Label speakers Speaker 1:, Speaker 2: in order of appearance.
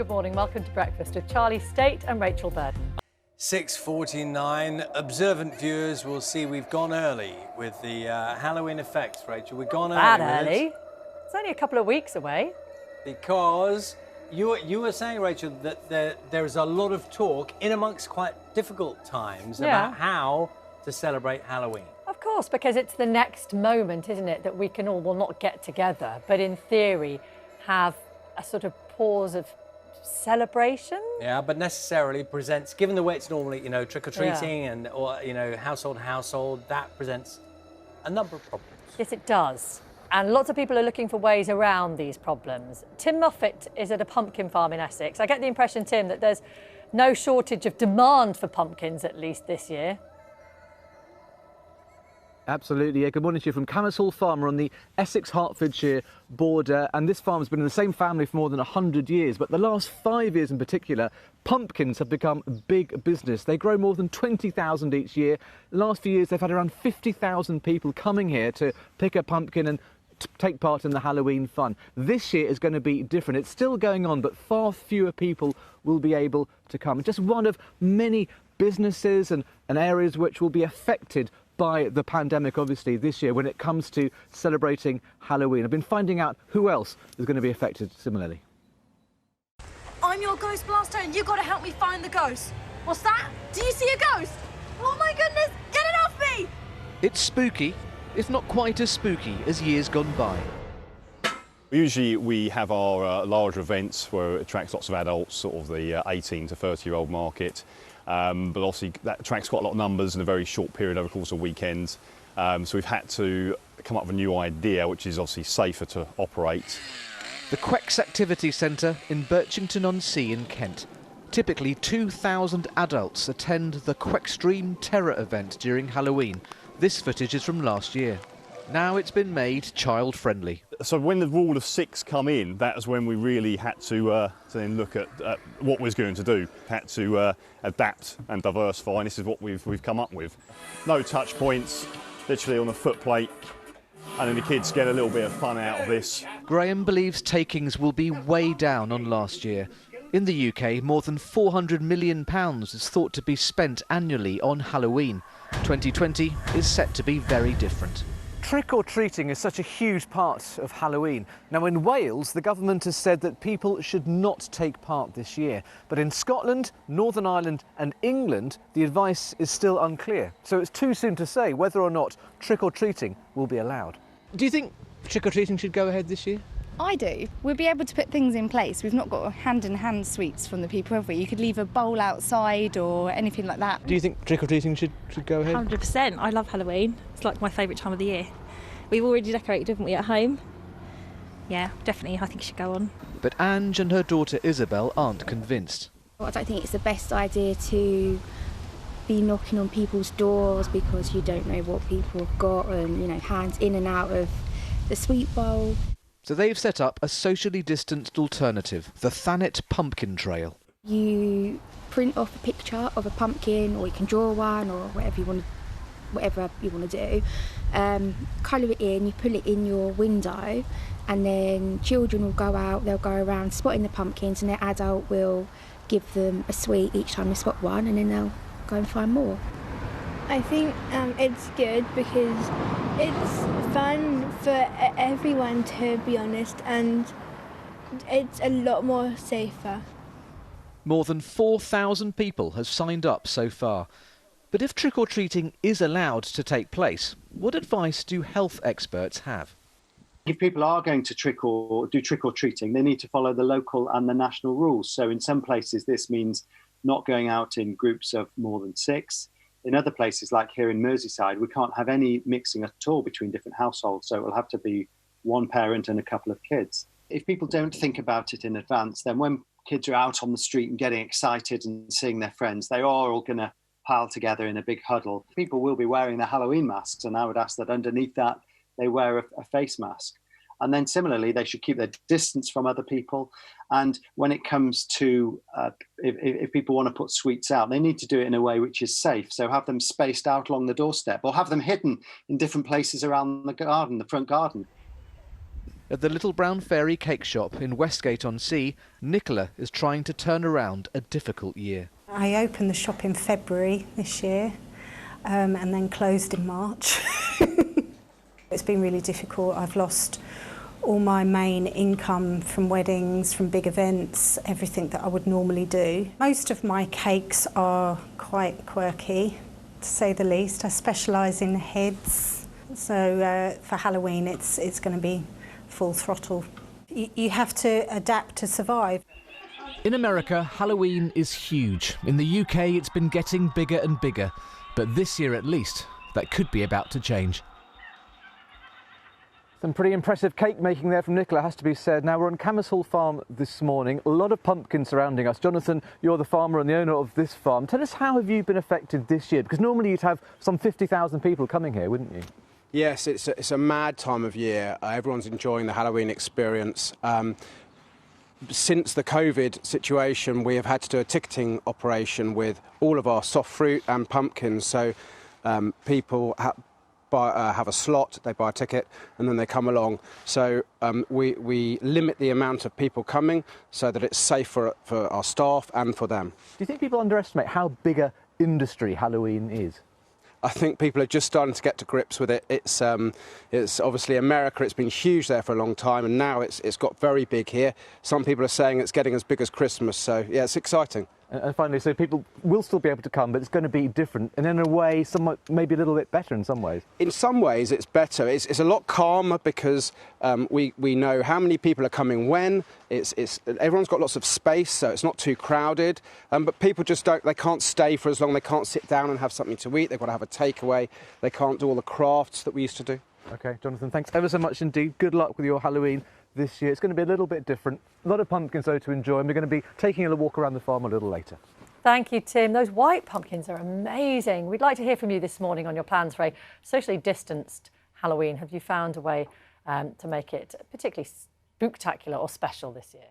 Speaker 1: Good morning, welcome to Breakfast with Charlie State and Rachel Burden.
Speaker 2: 6:49. Observant viewers will see we've gone early with the Halloween effects, Rachel. We've gone
Speaker 1: That
Speaker 2: early.
Speaker 1: early? It's only a couple of weeks away.
Speaker 2: Because you were saying, Rachel, that there is a lot of talk in amongst quite difficult times about how to celebrate Halloween.
Speaker 1: Of course, because it's the next moment, isn't it, that we can all, well, not get together, but in theory have a sort of pause of celebration.
Speaker 2: Yeah, but necessarily presents, given the way it's normally, you know, trick-or-treating and, or, you know, household, that presents a number of problems.
Speaker 1: Yes, it does. And lots of people are looking for ways around these problems. Tim Moffat is at a pumpkin farm in Essex. I get the impression, Tim, that there's no shortage of demand for pumpkins, at least this year.
Speaker 3: Absolutely, yeah. Good morning to you from Camershall Farm. We're on the Essex-Hertfordshire border, and this farm has been in the same family for more than 100 years. But the last 5 years in particular, pumpkins have become big business. They grow more than 20,000 each year. The last few years, they've had around 50,000 people coming here to pick a pumpkin and take part in the Halloween fun. This year is going to be different. It's still going on, but far fewer people will be able to come. Just one of many businesses and areas which will be affected by the pandemic, obviously, this year when it comes to celebrating Halloween. I've been finding out who else is going to be affected similarly.
Speaker 4: I'm your ghost blaster and you've got to help me find the ghost. What's that? Do you see a ghost? Oh my goodness, get it off me!
Speaker 5: It's spooky, if not quite as spooky as years gone by.
Speaker 6: Usually we have our larger events where it attracts lots of adults, sort of the 18 to 30-year-old market. But obviously that attracts quite a lot of numbers in a very short period over the course of weekends. So we've had to come up with a new idea, which is obviously safer to operate.
Speaker 5: The Quecks Activity Centre in Birchington-on-Sea in Kent. Typically 2,000 adults attend the Queckstream Terror event during Halloween. This footage is from last year. Now it's been made child-friendly.
Speaker 6: So when the rule of 6 come in, that was when we really had to then look at what we was going to do. Had to adapt and diversify, and this is what we've come up with. No touch points, literally on a footplate, and then the kids get a little bit of fun out of this.
Speaker 5: Graham believes takings will be way down on last year. In the UK, more than £400 million is thought to be spent annually on Halloween. 2020 is set to be very different.
Speaker 3: Trick-or-treating is such a huge part of Halloween. Now in Wales, the government has said that people should not take part this year. But in Scotland, Northern Ireland and England, the advice is still unclear. So it's too soon to say whether or not trick-or-treating will be allowed. Do you think trick-or-treating should go ahead this year?
Speaker 7: I do. We'll be able to put things in place. We've not got hand-in-hand sweets from the people, have we? You could leave a bowl outside or anything like that.
Speaker 3: Do you think trick-or-treating should go ahead?
Speaker 8: 100%. I love Halloween. It's like my favourite time of the year. We've already decorated, haven't we, at home? Yeah, definitely. I think it should go on.
Speaker 5: But Ange and her daughter Isabel aren't convinced.
Speaker 9: I don't think it's the best idea to be knocking on people's doors because you don't know what people have got and, you know, hands in and out of the sweet bowl.
Speaker 5: So they've set up a socially distanced alternative, the Thanet Pumpkin Trail.
Speaker 9: You print off a picture of a pumpkin, or you can draw one, or whatever you want to do. Colour it in, you put it in your window, and then children will go out, they'll go around spotting the pumpkins, and their adult will give them a sweet each time they spot one, and then they'll go and find more.
Speaker 10: I think it's good because it's fun for everyone, to be honest, and it's a lot more safer.
Speaker 5: More than 4,000 people have signed up so far. But if trick-or-treating is allowed to take place, what advice do health experts have?
Speaker 11: If people are going to do trick-or-treating, they need to follow the local and the national rules. So in some places, this means not going out in groups of more than 6. In other places, like here in Merseyside, we can't have any mixing at all between different households. So it will have to be one parent and a couple of kids. If people don't think about it in advance, then when kids are out on the street and getting excited and seeing their friends, they are all going to pile together in a big huddle. People will be wearing their Halloween masks, and I would ask that underneath that they wear a face mask. And then similarly, they should keep their distance from other people. And when it comes to if people want to put sweets out, they need to do it in a way which is safe. So have them spaced out along the doorstep, or have them hidden in different places around the garden, the front garden.
Speaker 5: At the Little Brown Fairy cake shop in Westgate-on-Sea, Nicola is trying to turn around a difficult year.
Speaker 12: I opened the shop in February this year and then closed in March. It's been really difficult. I've lost all my main income from weddings, from big events, everything that I would normally do. Most of my cakes are quite quirky, to say the least. I specialise in heads, so for Halloween it's going to be full throttle. You have to adapt to survive.
Speaker 5: In America, Halloween is huge. In the UK, it's been getting bigger and bigger. But this year at least, that could be about to change.
Speaker 3: Some pretty impressive cake making there from Nicola, has to be said. Now, we're on Camershall Farm this morning. A lot of pumpkins surrounding us. Jonathan, you're the farmer and the owner of this farm. Tell us, how have you been affected this year? Because normally you'd have some 50,000 people coming here, wouldn't you?
Speaker 13: Yes, it's a mad time of year. Everyone's enjoying the Halloween experience. Since the COVID situation, we have had to do a ticketing operation with all of our soft fruit and pumpkins. So people have a slot, they buy a ticket, and then they come along. So we limit the amount of people coming so that it's safe for our staff and for them.
Speaker 3: Do you think people underestimate how big a industry Halloween is?
Speaker 13: I think people are just starting to get to grips with it. It's obviously America, it's been huge there for a long time, and now it's got very big here. Some people are saying it's getting as big as Christmas, so yeah, it's exciting.
Speaker 3: And finally, so people will still be able to come, but it's going to be different, and in a way, somewhat, maybe a little bit better in some ways.
Speaker 13: In some ways, it's better. It's a lot calmer because we know how many people are coming when. Everyone's got lots of space, so it's not too crowded. But people just they can't stay for as long. They can't sit down and have something to eat. They've got to have a takeaway. They can't do all the crafts that we used to do.
Speaker 3: OK, Jonathan, thanks ever so much indeed. Good luck with your Halloween this year. It's going to be a little bit different. A lot of pumpkins, though, to enjoy, and we're going to be taking a walk around the farm a little later.
Speaker 1: Thank you, Tim. Those white pumpkins are amazing. We'd like to hear from you this morning on your plans for a socially distanced Halloween. Have you found a way to make it particularly spooktacular or special this year?